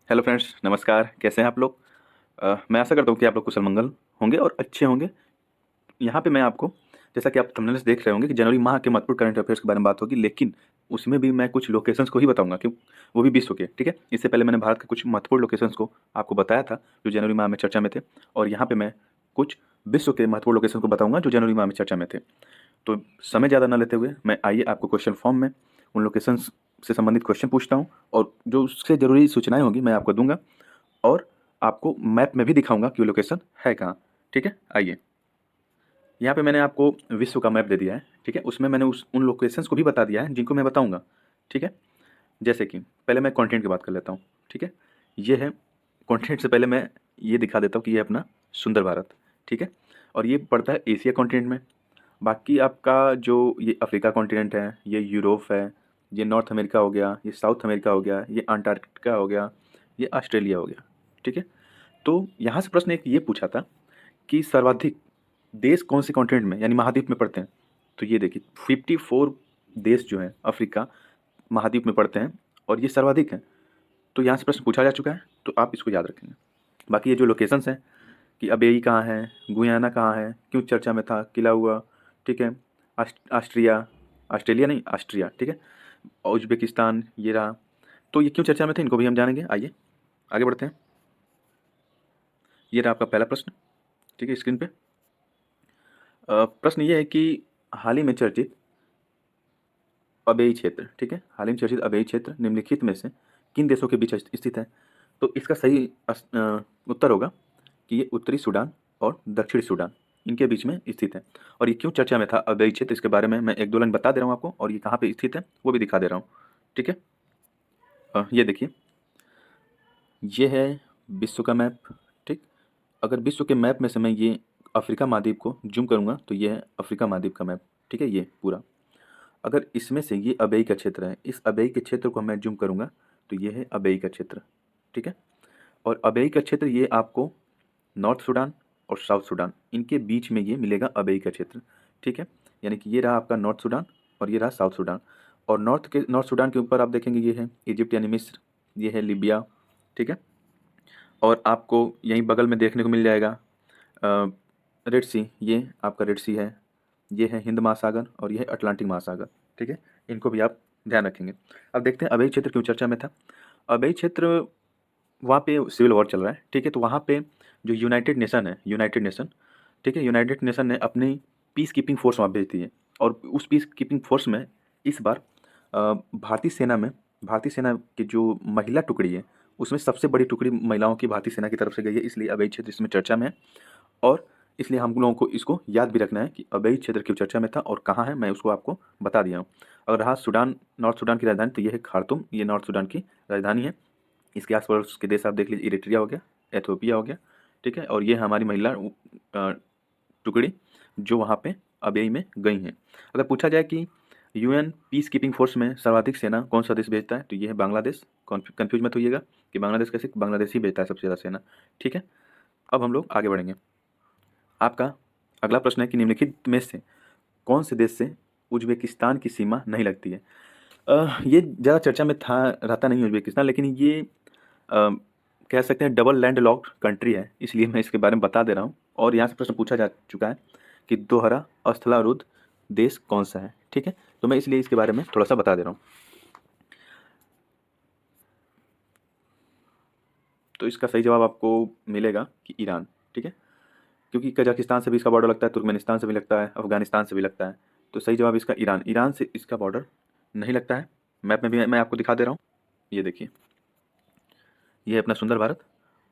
Hello friends, नमस्कार। कैसे हैं आप लोग? मैं आशा करता हूँ कि आप लोग कुशल मंगल होंगे और अच्छे होंगे। यहाँ पे मैं आपको, जैसा कि आप थंबनेल से देख रहे होंगे, कि जनवरी माह के महत्वपूर्ण करंट अफेयर्स के बारे में बात होगी, लेकिन उसमें भी मैं कुछ लोकेशंस को ही बताऊंगा, कि वो भी विश्व के। ठीक है, इससे पहले मैंने भारत के कुछ महत्वपूर्ण लोकेशंस को आपको बताया था जो जनवरी माह में चर्चा में थे, और यहाँ पे मैं कुछ विश्व के महत्वपूर्ण लोकेशन को बताऊंगा जो जनवरी माह में चर्चा में थे। तो समय ज़्यादा न लेते हुए मैं आइए आपको क्वेश्चन फॉर्म में उन लोकेशंस से संबंधित क्वेश्चन पूछता हूँ, और जो उससे ज़रूरी सूचनाएं होंगी मैं आपको दूंगा, और आपको मैप में भी दिखाऊंगा कि वो लोकेशन है कहाँ। ठीक है, आइए। यहाँ पे मैंने आपको विश्व का मैप दे दिया है। ठीक है, उसमें मैंने उन लोकेशंस को भी बता दिया है जिनको मैं बताऊंगा। ठीक है, जैसे कि पहले मैं कॉन्टिनेंट की बात कर लेता हूँ। ठीक है, ये है कॉन्टिनेंट। से पहले मैं ये दिखा देता हूँ कि ये अपना सुंदर भारत। ठीक है, और ये पड़ता है एशिया कॉन्टिनेंट में। बाकी आपका जो ये अफ्रीका कॉन्टिनेंट है, ये यूरोप है, ये नॉर्थ अमेरिका हो गया, ये साउथ अमेरिका हो गया, ये अंटार्कटिका हो गया, ये ऑस्ट्रेलिया हो गया। ठीक है, तो यहाँ से प्रश्न एक ये पूछा था कि सर्वाधिक देश कौन से कॉन्टिनेंट में यानी महाद्वीप में पड़ते हैं। तो ये देखिए 54 देश जो हैं अफ्रीका महाद्वीप में पड़ते हैं, और ये सर्वाधिक हैं। तो यहाँ से प्रश्न पूछा जा चुका है, तो आप इसको याद रखेंगे। बाकी ये जो लोकेशंस हैं कि अबेई कहाँ है, गुयाना कहाँ है, क्यों चर्चा में था, किला हुआ। ठीक है, ऑस्ट्रिया, ऑस्ट्रेलिया नहीं, ऑस्ट्रिया। ठीक है, उज्बेकिस्तान ये रहा। तो ये क्यों चर्चा में थे, इनको भी हम जानेंगे। आइए आगे बढ़ते हैं। ये रहा आपका पहला प्रश्न। ठीक है, स्क्रीन पे प्रश्न ये है कि हाल ही में चर्चित अबेई क्षेत्र, ठीक है, हाल ही में चर्चित अबेई क्षेत्र निम्नलिखित में से किन देशों के बीच स्थित है। तो इसका सही उत्तर होगा कि ये उत्तरी सूडान और दक्षिणी सूडान, इनके बीच में स्थित है। और ये क्यों चर्चा में था अबेई क्षेत्र, इसके बारे में मैं एक दो लाइन बता दे रहा हूँ आपको, और ये कहाँ पे स्थित है वो भी दिखा दे रहा हूँ। ठीक है, ये देखिए, ये है विश्व का मैप। ठीक, अगर विश्व के मैप में से मैं ये अफ्रीका महाद्वीप को जूम करूँगा तो ये है अफ्रीका महाद्वीप का मैप। ठीक है, ये पूरा। अगर इसमें से ये अबेई का क्षेत्र है, इस अबेई के क्षेत्र को मैं जूम करूँगा तो ये है अबेई का क्षेत्र। ठीक है, और अबेई का क्षेत्र ये आपको नॉर्थ सूडान और साउथ सूडान, इनके बीच में ये मिलेगा अबेई का क्षेत्र। ठीक है, यानी कि ये रहा आपका नॉर्थ सूडान और ये रहा साउथ सूडान। और नॉर्थ सूडान के ऊपर आप देखेंगे ये है इजिप्ट यानी मिस्र, ये है लीबिया। ठीक है, और आपको यहीं बगल में देखने को मिल जाएगा रेड सी, ये आपका रेड सी है, ये है हिंद महासागर, और ये है अटलांटिक महासागर। ठीक है, इनको भी आप ध्यान रखेंगे। अब देखते हैं अबेई क्षेत्र क्यों चर्चा में था। अबेई क्षेत्र, वहाँ पे सिविल वॉर चल रहा है। ठीक है, तो वहाँ पे जो यूनाइटेड नेशन है, यूनाइटेड नेशन, ठीक है, यूनाइटेड नेशन ने अपनी पीस कीपिंग फोर्स वहाँ भेज दी है। और उस पीस कीपिंग फोर्स में इस बार भारतीय सेना में, भारतीय सेना की जो महिला टुकड़ी है उसमें सबसे बड़ी टुकड़ी महिलाओं की भारतीय सेना की तरफ से गई है, इसलिए अबेई क्षेत्र इसमें चर्चा में है। और इसलिए हम लोगों को इसको याद भी रखना है कि अबेई क्षेत्र क्यों चर्चा में था और कहाँ है, मैं उसको आपको बता दिया हूँ। अगर रहा सूडान, नॉर्थ सूडान की राजधानी, तो ये है खार्तूम, ये नॉर्थ सूडान की राजधानी है। इसके आस-पास के देश आप देख लीजिए, इरिट्रिया हो गया, एथियोपिया हो गया। ठीक है, और ये हमारी महिला टुकड़ी जो वहाँ पे अबेई में गई हैं। अगर पूछा जाए कि यूएन पीस कीपिंग फोर्स में सर्वाधिक सेना कौन सा देश भेजता है, तो ये है बांग्लादेश। कन्फ्यूज मत होइएगा कि बांग्लादेश कैसे, बांग्लादेश ही भेजता है सबसे ज़्यादा सेना। ठीक है, अब हम लोग आगे बढ़ेंगे। आपका अगला प्रश्न है कि निम्नलिखित में से कौन से देश से उज्बेकिस्तान की सीमा नहीं लगती है। ये ज़्यादा चर्चा में था, रहता नहीं है उज्बेकिस्तान, लेकिन ये कह सकते हैं डबल लैंड लॉक्ड कंट्री है, इसलिए मैं इसके बारे में बता दे रहा हूँ। और यहाँ से प्रश्न पूछा जा चुका है कि दोहरा स्थलारुद्ध देश कौन सा है। ठीक है, तो मैं इसलिए इसके बारे में थोड़ा सा बता दे रहा हूँ। तो इसका सही जवाब आपको मिलेगा कि ईरान। ठीक है, क्योंकि कजाकिस्तान से भी इसका बॉर्डर लगता है, तुर्कमेनिस्तान से भी लगता है, अफगानिस्तान से भी लगता है। तो सही जवाब इसका ईरान, ईरान से इसका बॉर्डर नहीं लगता है। मैप में भी मैं आपको दिखा दे रहा हूँ, ये देखिए, ये है अपना सुंदर भारत।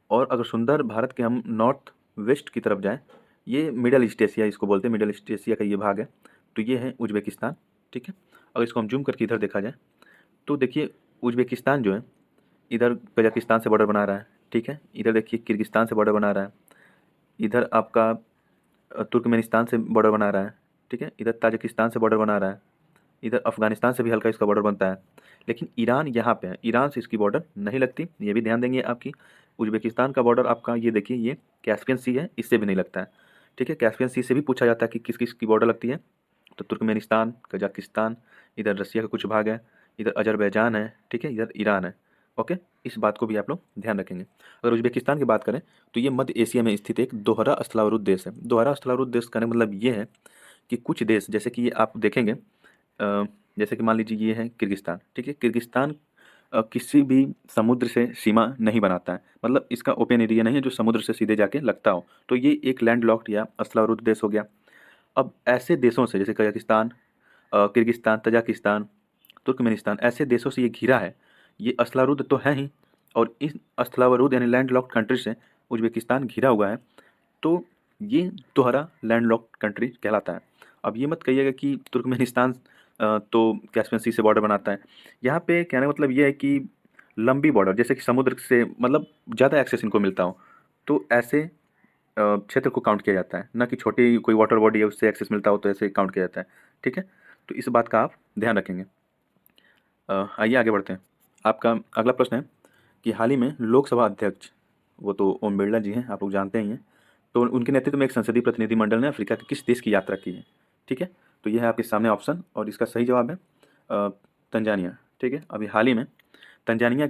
और अगर सुंदर भारत के हम नॉर्थ वेस्ट की तरफ जाएं, ये मिडल ईस्ट एशिया इसको बोलते हैं, मिडल ईस्ट एशिया का ये भाग है। तो ये है उज्बेकिस्तान। ठीक है, अगर इसको हम जूम करके इधर देखा जाए तो देखिए उज्बेकिस्तान जो है इधर कजाकिस्तान से बॉर्डर बना रहा है। ठीक है, इधर देखिए किर्गिस्तान से बॉर्डर बना रहा है, इधर आपका तुर्कमेनिस्तान से बॉर्डर बना रहा है। ठीक है, इधर ताजिकिस्तान से बॉर्डर बना रहा है, इधर अफगानिस्तान से भी हल्का इसका बॉर्डर बनता है। लेकिन ईरान यहाँ पे है, ईरान से इसकी बॉर्डर नहीं लगती, ये भी ध्यान देंगे आपकी। उज्बेकिस्तान का बॉर्डर आपका ये देखिए, ये कैस्पियन सी है, इससे भी नहीं लगता है। ठीक है, कैस्पियन सी से भी पूछा जाता है कि किस किस की बॉर्डर लगती है, तो तुर्कमेनिस्तान, कजाकिस्तान, इधर रसिया का कुछ भाग है, इधर अजरबैजान है। ठीक है, इधर ईरान है। ओके, इस बात को भी आप लोग ध्यान रखेंगे। अगर उज़्बेकिस्तान की बात करें तो ये मध्य एशिया में स्थित एक दोहरा स्थलावरुद्ध देश है। दोहरा स्थलावरुद्ध देश का मतलब ये है कि कुछ देश, जैसे कि ये आप देखेंगे, जैसे कि मान लीजिए ये है किर्गिस्तान, ठीक है। किर्गिस्तान किसी भी समुद्र से सीमा नहीं बनाता है, मतलब इसका ओपन एरिया नहीं है जो समुद्र से सीधे जाके लगता हो, तो ये एक लैंडलॉक्ड या स्थलावरुद्ध देश हो गया। अब ऐसे देशों से, जैसे कजाकिस्तान, किर्गिस्तान, तजाकिस्तान, तुर्कमेनिस्तान, ऐसे देशों से ये घिरा है। ये स्थलावरुद्ध तो है ही, और इस स्थलावरुद्ध यानी लैंडलॉक्ड कंट्री से उज़्बेकिस्तान घिरा हुआ है, तो ये दोहरा लैंडलॉक्ड कंट्री कहलाता है। अब ये मत कहिएगा कि तुर्कमेनिस्तान तो कैस्पियन सी से बॉर्डर बनाता है। यहाँ पे कहने का मतलब ये है कि लंबी बॉर्डर, जैसे कि समुद्र से मतलब ज़्यादा एक्सेस इनको मिलता हो, तो ऐसे क्षेत्र को काउंट किया जाता है, ना कि छोटी कोई वाटर बॉडी है उससे एक्सेस मिलता हो तो ऐसे काउंट किया जाता है, ठीक है। तो इस बात का आप ध्यान रखेंगे। आइए आगे बढ़ते हैं। आपका अगला प्रश्न है कि हाल ही में लोकसभा अध्यक्ष, वो तो ओम बिरला जी हैं, आप लोग जानते ही हैं, तो उनके नेतृत्व में एक संसदीय प्रतिनिधिमंडल ने अफ्रीका के किस देश की यात्रा की है, ठीक है। तो ये है आपके सामने ऑप्शन, और इसका सही जवाब है तंजानिया, ठीक है। अभी हाल ही में तंजानिया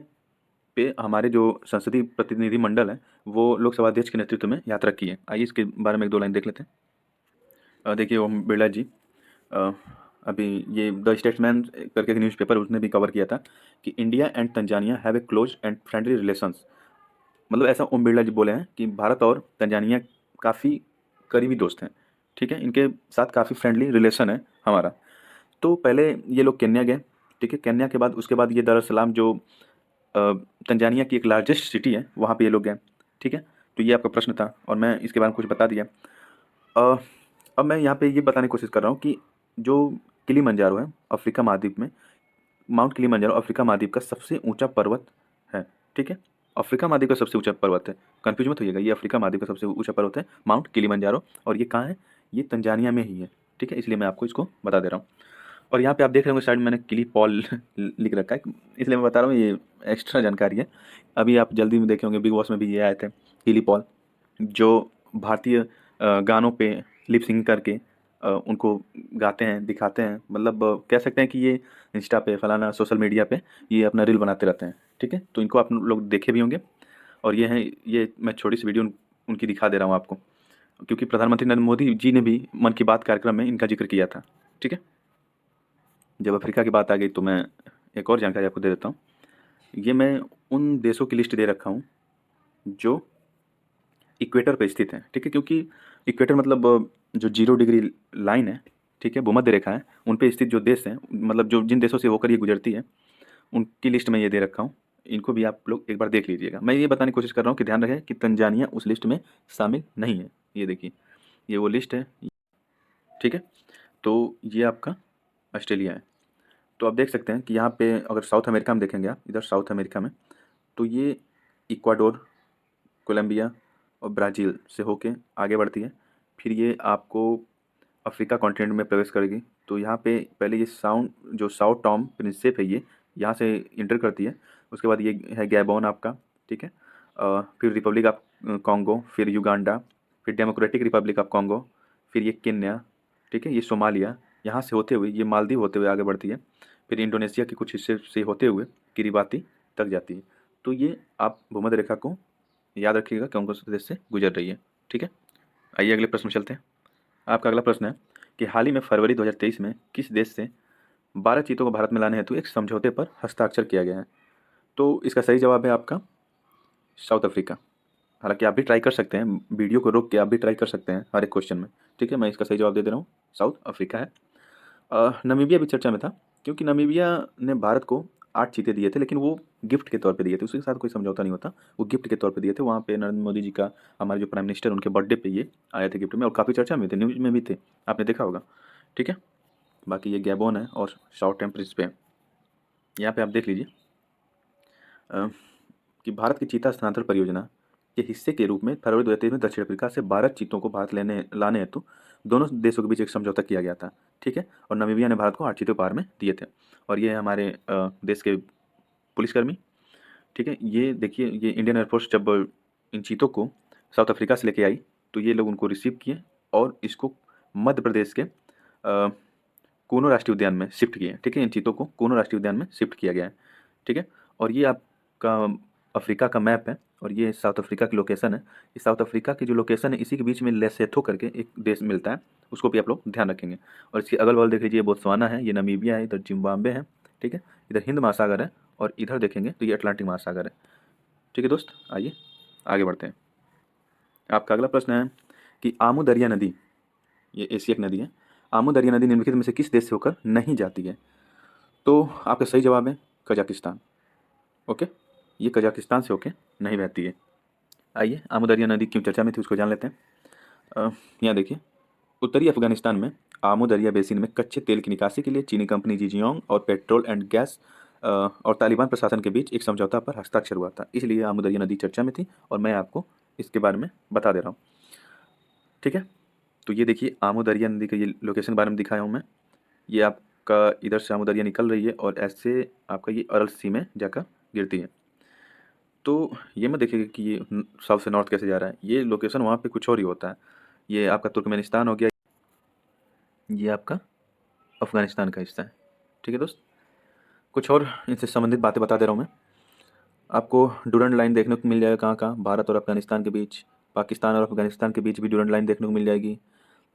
पे हमारे जो संसदीय प्रतिनिधिमंडल है वो लोकसभा अध्यक्ष के नेतृत्व में यात्रा की है। आइए इसके बारे में एक दो लाइन देख लेते हैं। देखिए ओम बिरला जी, अ, अभी ये द स्टेट्समैन करके एक न्यूज़पेपर, उसने भी कवर किया था कि India and Tanzania have a close and friendly relations. मतलब ऐसा ओम बिरला जी बोले हैं कि भारत और तंजानिया काफ़ी करीबी दोस्त हैं, ठीक है। इनके साथ काफ़ी फ्रेंडली रिलेशन है हमारा। तो पहले ये लोग केन्या गए, ठीक है। केन्या के बाद उसके बाद ये दर अस सलाम जो तंजानिया की एक लार्जेस्ट सिटी है वहाँ पे ये लोग गए, ठीक है। तो ये आपका प्रश्न था और मैं इसके बारे में कुछ बता दिया। अ, अब मैं यहाँ पे ये बताने की कोशिश कर रहा हूँ कि जो किलिमंजारो है अफ्रीका महाद्वीप में, माउंट किलिमंजारो अफ्रीका महाद्वीप का सबसे ऊंचा पर्वत है, ठीक है। अफ्रीका महाद्वीप का सबसे ऊंचा पर्वत है, कंफ्यूज मत होइएगा, ये अफ्रीका महाद्वीप का सबसे ऊंचा पर्वत है माउंट किलिमंजारो, और ये कहाँ है, ये तंजानिया में ही है, ठीक है। इसलिए मैं आपको इसको बता दे रहा हूँ। और यहाँ पे आप देख रहे होंगे साइड में मैंने किली पॉल लिख रखा है, इसलिए मैं बता रहा हूँ, ये एक्स्ट्रा जानकारी है। अभी आप जल्दी में देखे होंगे बिग बॉस में भी ये आए थे, किली पॉल, जो भारतीय गानों पे लिप सिंग करके उनको गाते हैं, दिखाते हैं, मतलब कह सकते हैं कि ये इंस्टा पे फलाना सोशल मीडिया पे ये अपना रील बनाते रहते हैं, ठीक है। तो इनको आप लोग देखे भी होंगे, और ये हैं, ये मैं छोटी सी वीडियो उनकी दिखा दे रहा हूँ आपको, क्योंकि प्रधानमंत्री नरेंद्र मोदी जी ने भी मन की बात कार्यक्रम में इनका जिक्र किया था, ठीक है। जब अफ्रीका की बात आ गई तो मैं एक और जानकारी आपको दे देता हूँ। ये मैं उन देशों की लिस्ट दे रखा हूँ जो इक्वेटर पे स्थित हैं, ठीक है। क्योंकि इक्वेटर मतलब जो 0 डिग्री लाइन है, ठीक है, भूमध्य रेखा है, उन पे स्थित जो देश हैं, मतलब जो जिन देशों से होकर ये गुजरती है, उनकी लिस्ट में ये दे रखा हूँ। इनको भी आप लोग एक बार देख लीजिएगा। मैं ये बताने की कोशिश कर रहा हूँ कि ध्यान रखें कि तंजानिया उस लिस्ट में शामिल नहीं है। ये देखिए, ये वो लिस्ट है, ठीक है। तो ये आपका ऑस्ट्रेलिया है। तो आप देख सकते हैं कि यहाँ पे अगर साउथ अमेरिका में देखेंगे आप, इधर साउथ अमेरिका में, तो ये इक्वाडोर, कोलंबिया और ब्राज़ील से होके आगे बढ़ती है। फिर ये आपको अफ्रीका कॉन्टिनेंट में प्रवेश करेगी। तो यहाँ पे पहले ये साओ टॉम प्रिंसिप है, ये यहाँ से इंटर करती है। उसके बाद ये है गैबोन आपका, ठीक है। फिर रिपब्लिक ऑफ कॉन्गो, फिर युगांडा, फिर डेमोक्रेटिक रिपब्लिक ऑफ कॉन्गो, फिर ये केन्या, ठीक है, ये सोमालिया, यहाँ से होते हुए ये मालदीव होते हुए आगे बढ़ती है। फिर इंडोनेशिया के कुछ हिस्से से होते हुए किरिबाती तक जाती है। तो ये आप भूमध्य रेखा को याद रखिएगा कौन कौन से देश से गुजर रही है, ठीक है। आइए अगले प्रश्न में चलते हैं। आपका अगला प्रश्न है कि हाल ही में फरवरी 2023 में किस देश से 12 चीतों को भारत में लाने हेतु एक समझौते पर हस्ताक्षर किया गया है। तो इसका सही जवाब है आपका साउथ अफ्रीका। हालांकि आप भी ट्राई कर सकते हैं, वीडियो को रोक के आप भी ट्राई कर सकते हैं हर एक क्वेश्चन में, ठीक है। मैं इसका सही जवाब दे रहा हूँ, साउथ अफ्रीका है। नमीबिया भी चर्चा में था, क्योंकि नमीबिया ने भारत को 8 चीते दिए थे, लेकिन वो गिफ्ट के तौर पे दिए थे, उसके साथ कोई समझौता नहीं होता, वो गिफ्ट के तौर पे दिए थे। वहाँ पे नरेंद्र मोदी जी का, हमारे जो प्राइम मिनिस्टर, उनके बर्थडे पे ये आए थे गिफ्ट में, और काफ़ी चर्चा में थे, न्यूज़ में भी थे, आपने देखा होगा, ठीक है। बाकी ये गैबोन है और शॉर्ट टाइम प्रिंस पे है। यहाँ पे आप देख लीजिए कि भारत की चीता स्थानांतरण परियोजना के हिस्से के रूप में फरवरी 2023 में दक्षिण अफ्रीका से 12 चीतों को भारत लाने हेतु दोनों देशों के बीच एक समझौता किया गया था, ठीक है। और नमीबिया ने भारत को 8 चीते उपहार में दिए थे। और ये हमारे देश के पुलिसकर्मी, ठीक है। ये देखिए, ये इंडियन एयरफोर्स जब इन चीतों को साउथ अफ्रीका से लेके आई तो ये लोग उनको रिसीव किए और इसको मध्य प्रदेश के कूनो राष्ट्रीय उद्यान में शिफ्ट किए, ठीक है। इन चीतों को कूनो राष्ट्रीय उद्यान में शिफ्ट किया गया है, ठीक है। और ये आप आपका अफ्रीका का मैप है और ये साउथ अफ्रीका की लोकेशन है। इस साउथ अफ्रीका की जो लोकेशन है इसी के बीच में लेसेथो करके एक देश मिलता है, उसको भी आप लोग ध्यान रखेंगे। और इसके अगल बगल देख लीजिए, बोत्सवाना है, ये नमीबिया है, इधर जिम्बाब्वे है, ठीक है, इधर हिंद महासागर है और इधर देखेंगे तो ये अटलांटिक महासागर है। ठीक है दोस्त, आइए आगे बढ़ते हैं। आपका अगला प्रश्न है कि आमू दरिया नदी, ये एशिया की नदी है, आमू दरिया नदी निम्नलिखित में से किस देश से होकर नहीं जाती है? तो आपका सही जवाब है कजाकिस्तान। ओके, ये कजाकिस्तान से होके नहीं बहती है। आइए आमू दरिया नदी क्यों चर्चा में थी उसको जान लेते हैं। यहाँ देखिए, उत्तरी अफगानिस्तान में आमू दरिया बेसिन में कच्चे तेल की निकासी के लिए चीनी कंपनी जीजियोंग और पेट्रोल एंड गैस और तालिबान प्रशासन के बीच एक समझौता पर हस्ताक्षर हुआ था, इसलिए आमू दरिया नदी चर्चा में थी और मैं आपको इसके बारे में बता दे रहा हूँ। ठीक है, तो ये देखिए आमू दरिया नदी के ये लोकेशन के बारे में दिखाया हूँ मैं। ये आपका इधर से आमू दरिया निकल रही है और ऐसे आपका ये अरल सी में जाकर गिरती है। तो ये मत देखिएगा कि ये साउथ से नॉर्थ कैसे जा रहा है, ये लोकेशन वहाँ पे कुछ और ही होता है। ये आपका तुर्कमेनिस्तान हो गया, ये आपका अफगानिस्तान का हिस्सा है। ठीक है दोस्त, कुछ और इनसे संबंधित बातें बता दे रहा हूँ मैं आपको। डूरंड लाइन देखने को मिल जाएगा कहाँ कहाँ, भारत और अफगानिस्तान के बीच, पाकिस्तान और अफगानिस्तान के बीच भी डूरंड लाइन देखने को मिल जाएगी,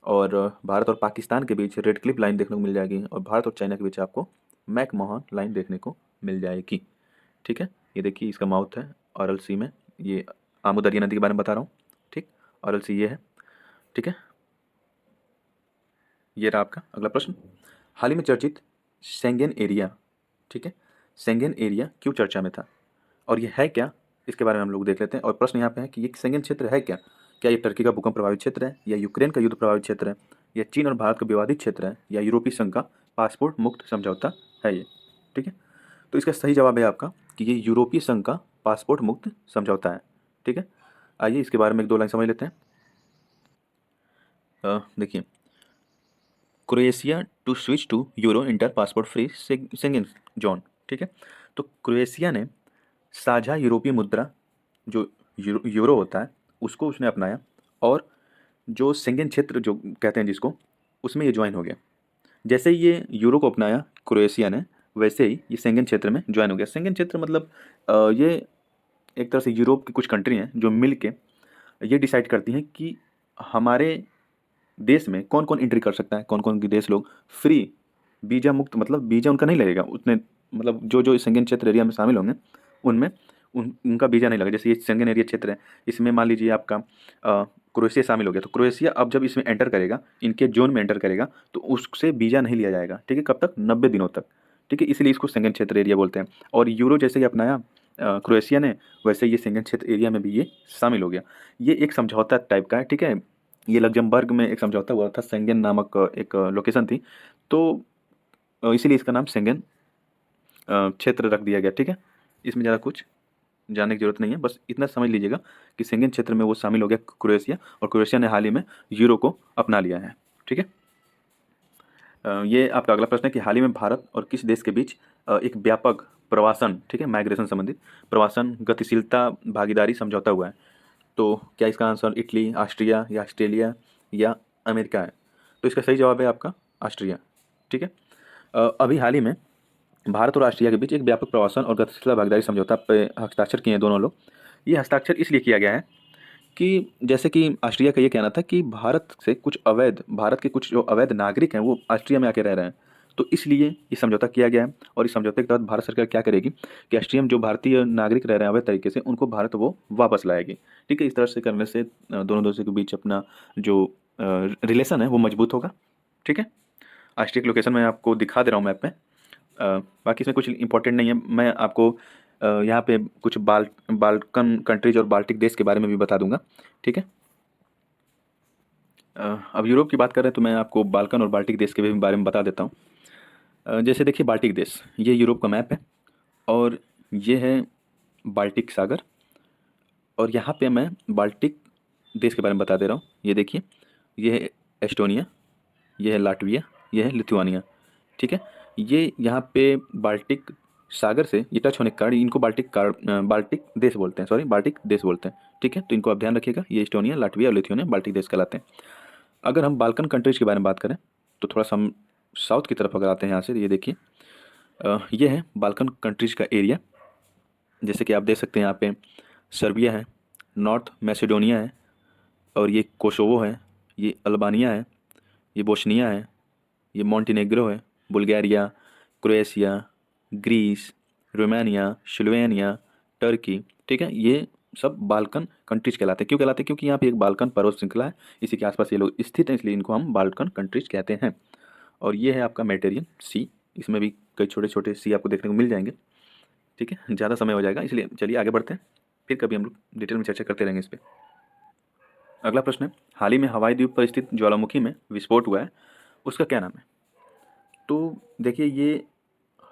और भारत और पाकिस्तान के बीच रेड क्लिफ लाइन देखने को मिल जाएगी, और भारत और चाइना के बीच आपको मैकमोहन लाइन देखने को मिल जाएगी। ठीक है, ये देखिए इसका माउथ है अरल सी में, ये आमू दरिया नदी के बारे में बता रहा हूँ। ठीक, अरल सी ये है। ठीक है, ये रहा आपका अगला प्रश्न। हाल ही में चर्चित शेंगेन एरिया, ठीक है, शेंगेन एरिया क्यों चर्चा में था और ये है क्या, इसके बारे में हम लोग देख लेते हैं। और प्रश्न यहाँ पे है कि ये शेंगेन क्षेत्र है क्या? क्या ये टर्की का भूकंप प्रभावित क्षेत्र है, या यूक्रेन का युद्ध प्रभावित क्षेत्र है, या चीन और भारत का विवादित क्षेत्र है, या यूरोपीय संघ का पासपोर्ट मुक्त समझौता है ये? ठीक है, तो इसका सही जवाब है आपका कि ये यूरोपीय संघ का पासपोर्ट मुक्त समझौता है। ठीक है, आइए इसके बारे में एक दो लाइन समझ लेते हैं। देखिए, Croatia to switch to euro enter passport free Schengen zone. ठीक है, तो क्रोएशिया ने साझा यूरोपीय मुद्रा जो यूरो होता है उसको उसने अपनाया, और जो शेंगेन क्षेत्र जो कहते हैं जिसको, उसमें ये ज्वाइन हो गया। जैसे ही ये यूरो को अपनाया क्रोएशिया ने, वैसे ही ये शेंगेन क्षेत्र में ज्वाइन हो गया। शेंगेन क्षेत्र मतलब ये एक तरह से यूरोप की कुछ कंट्री हैं जो मिल के ये डिसाइड करती हैं कि हमारे देश में कौन कौन एंट्री कर सकता है, कौन कौन के देश लोग फ्री वीज़ा मुक्त, मतलब वीज़ा उनका नहीं लगेगा उतने, मतलब जो जो शेंगेन क्षेत्र एरिया में शामिल होंगे उनमें उनका वीज़ा नहीं लगेगा। जैसे ये शेंगेन एरिया क्षेत्र है, इसमें मान लीजिए आपका क्रोएशिया शामिल हो गया, तो क्रोएशिया अब जब इसमें एंटर करेगा, इनके जोन में एंटर करेगा, तो उससे वीज़ा नहीं लिया जाएगा। ठीक है, कब तक? 90 दिनों तक। ठीक है, इसलिए इसको शेंगेन क्षेत्र एरिया बोलते हैं। और यूरो जैसे ही अपनाया क्रोएशिया ने, वैसे ये शेंगेन क्षेत्र एरिया में भी ये शामिल हो गया। ये एक समझौता टाइप का है। ठीक है, ये लग्जमबर्ग में एक समझौता हुआ था, शेंगेन नामक एक लोकेशन थी, तो इसीलिए इसका नाम शेंगेन क्षेत्र रख दिया गया। ठीक है, इसमें ज़्यादा कुछ जानने की जरूरत नहीं है, बस इतना समझ लीजिएगा कि शेंगेन क्षेत्र में वो शामिल हो गया क्रोएशिया, और क्रोएशिया ने हाल ही में यूरो को अपना लिया है। ठीक है, ये आपका अगला प्रश्न है कि हाल ही में भारत और किस देश के बीच एक व्यापक प्रवासन, ठीक है, माइग्रेशन संबंधित प्रवासन गतिशीलता भागीदारी समझौता हुआ है? तो क्या इसका आंसर इटली, ऑस्ट्रिया या ऑस्ट्रेलिया या अमेरिका है? तो इसका सही जवाब है आपका ऑस्ट्रिया। ठीक है, अभी हाल ही में भारत और ऑस्ट्रिया के बीच एक व्यापक प्रवासन और गतिशीलता भागीदारी समझौता पे हस्ताक्षर किए हैं दोनों लोग। ये हस्ताक्षर इसलिए किया गया है कि जैसे कि ऑस्ट्रिया का ये कहना था कि भारत के कुछ जो अवैध नागरिक हैं वो ऑस्ट्रिया में आके रह रहे हैं, तो इसलिए ये समझौता किया गया है। और इस समझौते के तहत भारत सरकार क्या करेगी कि ऑस्ट्रिया में जो भारतीय नागरिक रह रहे हैं अवैध तरीके से, उनको भारत वो वापस लाएगी। ठीक है, इस तरह से करने से दोनों देशों के बीच अपना जो रिलेशन है वो मजबूत होगा। ठीक है, ऑस्ट्रिया की लोकेशन मैं आपको दिखा दे रहा हूँ मैप में। बाकी इसमें कुछ इंपॉर्टेंट नहीं है, मैं आपको यहाँ पे कुछ बाल्कन कंट्रीज और बाल्टिक देश के बारे में भी बता दूंगा। ठीक है, अब यूरोप की बात करें तो मैं आपको बाल्कन और बाल्टिक देश के भी बारे में बता देता हूँ। जैसे देखिए बाल्टिक देश, ये यूरोप का मैप है और ये है बाल्टिक सागर, और यहाँ पे मैं बाल्टिक देश के बारे में बता दे रहा हूँ। ये देखिए, ये है एस्टोनिया, ये है लाटविया, ये है लिथुआनिया। ठीक है, ये यहाँ पे बाल्टिक सागर से ये टच होने के कारण इनको बाल्टिक देश बोलते हैं, सॉरी बाल्टिक देश बोलते हैं। ठीक है, तो इनको आप ध्यान रखिएगा, ये एस्टोनिया, लाटविया और लिथुआनिया बाल्टिक देश कहलाते हैं। अगर हम बाल्कन कंट्रीज के बारे में बात करें तो थोड़ा सा हम साउथ की तरफ अगर आते हैं यहाँ से, ये देखिए, ये है बाल्कन कंट्रीज का एरिया। जैसे कि आप देख सकते हैं यहाँ पे सर्बिया है, नॉर्थ मैसेडोनिया है, और ये कोसोवो है, ये अल्बानिया है, ये बोस्निया है, ये मॉन्टेनेग्रो है, Bulgaria, Croatia, Greece, Romania, Slovenia, Turkey. ठीक है, ये सब बाल्कन कंट्रीज कहलाते हैं। क्यों कहलाते हैं? क्योंकि यहाँ पे एक बाल्कन पर्वत श्रृंखला है, इसी के आसपास ये लोग स्थित हैं, इसलिए इनको हम बाल्कन कंट्रीज कहते हैं। और ये है आपका मेडिटेरियन सी, इसमें भी कई छोटे छोटे सी आपको देखने को मिल जाएंगे। ठीक है, ज़्यादा समय हो जाएगा, इसलिए चलिए आगे बढ़ते हैं, फिर कभी हम लोग डिटेल में चर्चा करते रहेंगे इस पर। अगला प्रश्न है, हाल ही में हवाई द्वीप पर स्थित ज्वालामुखी में विस्फोट हुआ है, उसका क्या नाम है? तो देखिए, ये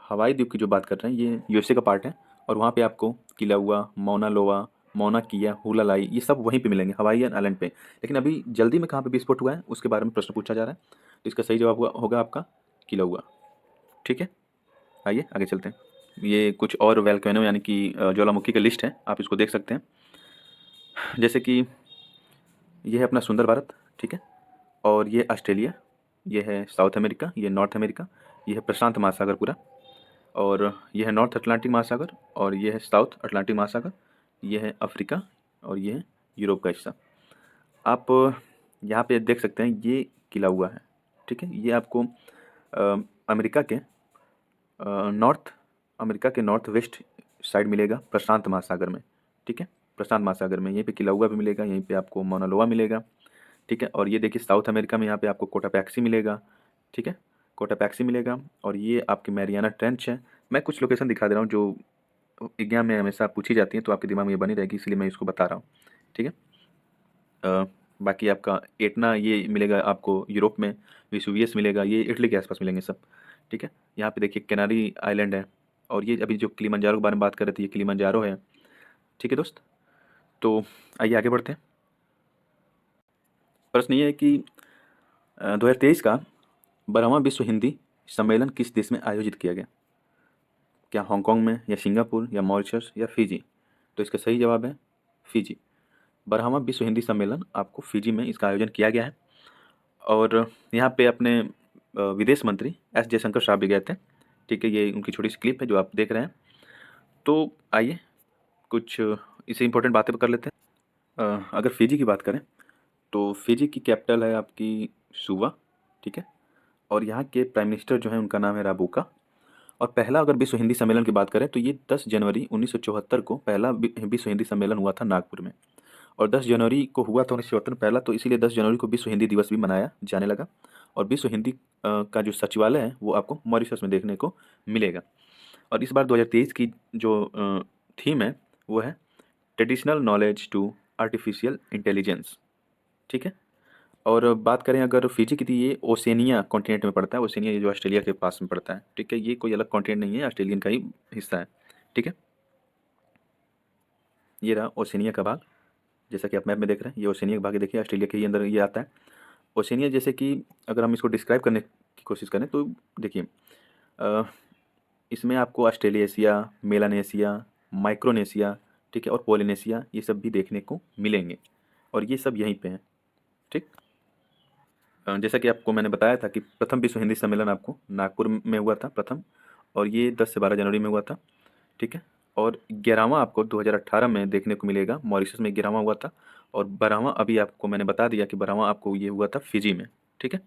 हवाई द्वीप की जो बात कर रहे हैं, ये यूएसए का पार्ट है, और वहाँ पे आपको किला हुआ, मौना लोआ, मौना किया, हुलालाई, ये सब वहीं पे मिलेंगे, हवाईयन आइलैंड पे। लेकिन अभी जल्दी में कहाँ पे विस्फोट हुआ है उसके बारे में प्रश्न पूछा जा रहा है, तो इसका सही जवाब होगा आपका किला हुआ। ठीक है, आइए आगे चलते हैं। ये कुछ और वैल्केनो यानी कि ज्वालामुखी का लिस्ट है, आप इसको देख सकते हैं। जैसे कि ये है अपना सुंदर भारत, ठीक है, और ये ऑस्ट्रेलिया, ये है साउथ अमेरिका, ये नॉर्थ अमेरिका, ये है प्रशांत महासागर पूरा, और ये है नॉर्थ अटलांटिक महासागर, और ये है साउथ अटलांटिक महासागर, ये है अफ्रीका, और ये है यूरोप का हिस्सा। आप यहाँ पे देख सकते हैं ये किला हुआ है। ठीक है, ये आपको अमेरिका के नॉर्थ अमेरिका के नॉर्थ वेस्ट साइड मिलेगा, प्रशांत महासागर में। ठीक है, प्रशांत महासागर में यहीं पे किला हुआ भी मिलेगा, यहीं पे आपको मौना लोआ मिलेगा। ठीक है, और ये देखिए साउथ अमेरिका में यहाँ पे आपको कोटापैक्सी मिलेगा। ठीक है, कोटापैक्सी मिलेगा, और ये आपकी मैरियाना ट्रेंच है। मैं कुछ लोकेशन दिखा दे रहा हूँ जो एग्जाम में हमेशा पूछी जाती हैं, तो आपके दिमाग में ये बनी रहेगी, इसलिए मैं इसको बता रहा हूँ। ठीक है, बाकी आपका एटना ये मिलेगा आपको यूरोप में, विसुवियस मिलेगा, ये इटली के आसपास मिलेंगे सब। ठीक है, यहाँ पे देखिए कैनारी आइलैंड है, और ये अभी जो किलिमंजारो के बारे में बात कर रहे थे, ये किलिमंजारो है। ठीक है दोस्त, तो आइए आगे बढ़ते हैं। प्रश्न ये है कि 2023 का 12वां विश्व हिंदी सम्मेलन किस देश में आयोजित किया गया? क्या हांगकांग में, या सिंगापुर, या मॉरिशस, या फिजी? तो इसका सही जवाब है फिजी। 12वां विश्व हिंदी सम्मेलन आपको फिजी में इसका आयोजन किया गया है, और यहाँ पे अपने विदेश मंत्री एस जयशंकर साहब भी गए थे। ठीक है, ये उनकी छोटी सी क्लिप है जो आप देख रहे हैं। तो आइए कुछ इससे इम्पोर्टेंट बातें कर लेते हैं। अगर फिजी की बात करें तो फिजी की कैपिटल है आपकी सुवा। ठीक है, और यहाँ के प्राइम मिनिस्टर जो हैं उनका नाम है राबुका। और पहला अगर विश्व हिंदी सम्मेलन की बात करें तो ये 10 जनवरी 1974 को पहला विश्व हिंदी सम्मेलन हुआ था नागपुर में। और 10 जनवरी को हुआ था 1974 में पहला, तो इसीलिए 10 जनवरी को विश्व हिंदी दिवस भी मनाया जाने लगा। और विश्व हिंदी का जो सचिवालय है वो आपको मॉरिशस में देखने को मिलेगा। और इस बार 2023 की जो थीम है वो है traditional knowledge to artificial intelligence. ठीक है, और बात करें अगर फिजी की, तो ये ओसेनिया कॉन्टिनेंट में पड़ता है। ओसेनिया ये जो ऑस्ट्रेलिया के पास में पड़ता है। ठीक है, ये कोई अलग कॉन्टिनेंट नहीं है, ऑस्ट्रेलियन का ही हिस्सा है। ठीक है, ये रहा ओसेनिया का भाग, जैसा कि आप मैप में देख रहे हैं, ये ओसेनिया का भाग है, देखिए ऑस्ट्रेलिया के ही अंदर ये आता है ओसेनिया। जैसे कि अगर हम इसको डिस्क्राइब करने की कोशिश करें तो देखिए, अ, इसमें आपको ऑस्ट्रेलेशिया, मेलानेशिया, माइक्रोनेशिया, ठीक है, और पोलिनेशिया, ये सब भी देखने को मिलेंगे, और ये सब यहीं पे हैं। ठीक, जैसा कि आपको मैंने बताया था कि प्रथम विश्व हिंदी सम्मेलन आपको नागपुर में हुआ था प्रथम, और ये 10 से 12 जनवरी में हुआ था। ठीक है, और 11वां आपको 2018 में देखने को मिलेगा, मॉरिशस में 11वां हुआ था, और 12वां अभी आपको मैंने बता दिया कि 12वां आपको ये हुआ था फिजी में। ठीक है,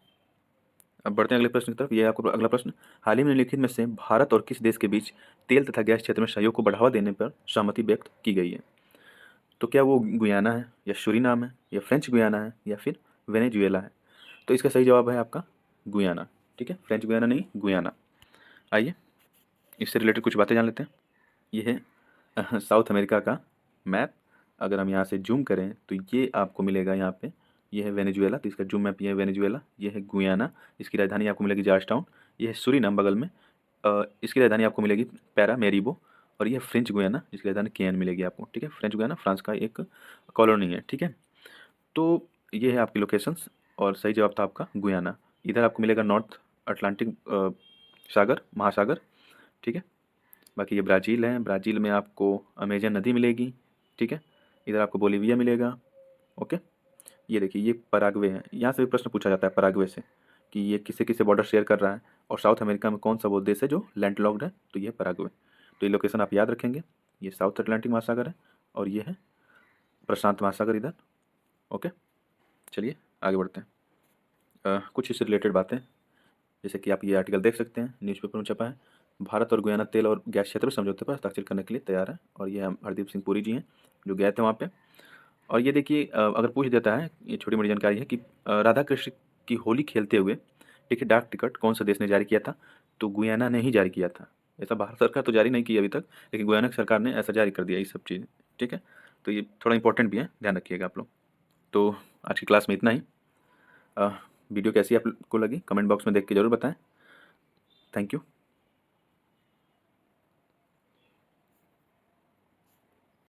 अब बढ़ते हैं अगले प्रश्न की तरफ। ये आपको अगला प्रश्न, हाल ही में निम्नलिखित में से भारत और किस देश के बीच तेल तथा गैस क्षेत्र में सहयोग को बढ़ावा देने पर सहमति व्यक्त की गई है? तो क्या वो गुयाना है, या सूरीनाम है, या फ्रेंच गुयाना है, या फिर वेनेजुएला है? तो इसका सही जवाब है आपका गुयाना। ठीक है, फ्रेंच गुयाना नहीं, गुयाना। आइए इससे रिलेटेड कुछ बातें जान लेते हैं। ये है साउथ अमेरिका का मैप। अगर हम यहाँ से जूम करें तो ये आपको मिलेगा यहाँ पे, ये है वेनेजुएला, तो इसका जूम मैप ये है वेनेजुएला, ये है गुयाना, इसकी राजधानी आपको मिलेगी जॉर्ज टाउन, ये है सूरीनाम बगल में, इसकी राजधानी आपको मिलेगी पैरा मेरिबो, और ये फ्रेंच गुयाना जिसकी राजधानी केन मिलेगी आपको। ठीक है, फ्रेंच गुयाना फ्रांस का एक कॉलोनी है। ठीक है, तो ये है आपकी लोकेशंस, और सही जवाब था आपका गुयाना। इधर आपको मिलेगा नॉर्थ अटलांटिक सागर, महासागर। ठीक है, बाकी ये ब्राज़ील है, ब्राज़ील में आपको अमेजन नदी मिलेगी। ठीक है, इधर आपको बोलीविया मिलेगा। ओके, ये देखिए ये पराग्वे है, यहाँ से भी प्रश्न पूछा जाता है पराग्वे से कि ये किससे किससे बॉर्डर शेयर कर रहा है, और साउथ अमेरिका में कौन सा वो देश है जो लैंडलॉक्ड है, तो ये पराग्वे। तो ये लोकेशन आप याद रखेंगे। ये साउथ अटलांटिक महासागर है और ये है प्रशांत महासागर इधर। ओके, चलिए आगे बढ़ते हैं। कुछ इससे रिलेटेड बातें, जैसे कि आप ये आर्टिकल देख सकते हैं, न्यूज़पेपर में छपा है। भारत और गुयाना तेल और गैस क्षेत्र में समझौते पर हस्ताक्षर करने के लिए तैयार है। और ये हम हरदीप सिंह पुरी जी हैं जो गए थे वहाँ पे। और ये देखिए, अगर पूछ देता है, ये छोटी मोटी जानकारी है कि राधा कृष्ण की होली खेलते हुए एक डाक टिकट कौन सा देश ने जारी किया था, तो गुयाना ने ही जारी किया था। ऐसा भारत सरकार तो जारी नहीं की अभी तक, लेकिन गुयाना की सरकार ने ऐसा जारी कर दिया ये सब चीज़ें। ठीक है, तो ये थोड़ा इंपॉर्टेंट भी है, ध्यान रखिएगा आप लोग। तो आज की क्लास में इतना ही। वीडियो कैसी आपको लगी कमेंट बॉक्स में देख के ज़रूर बताएं। Thank you.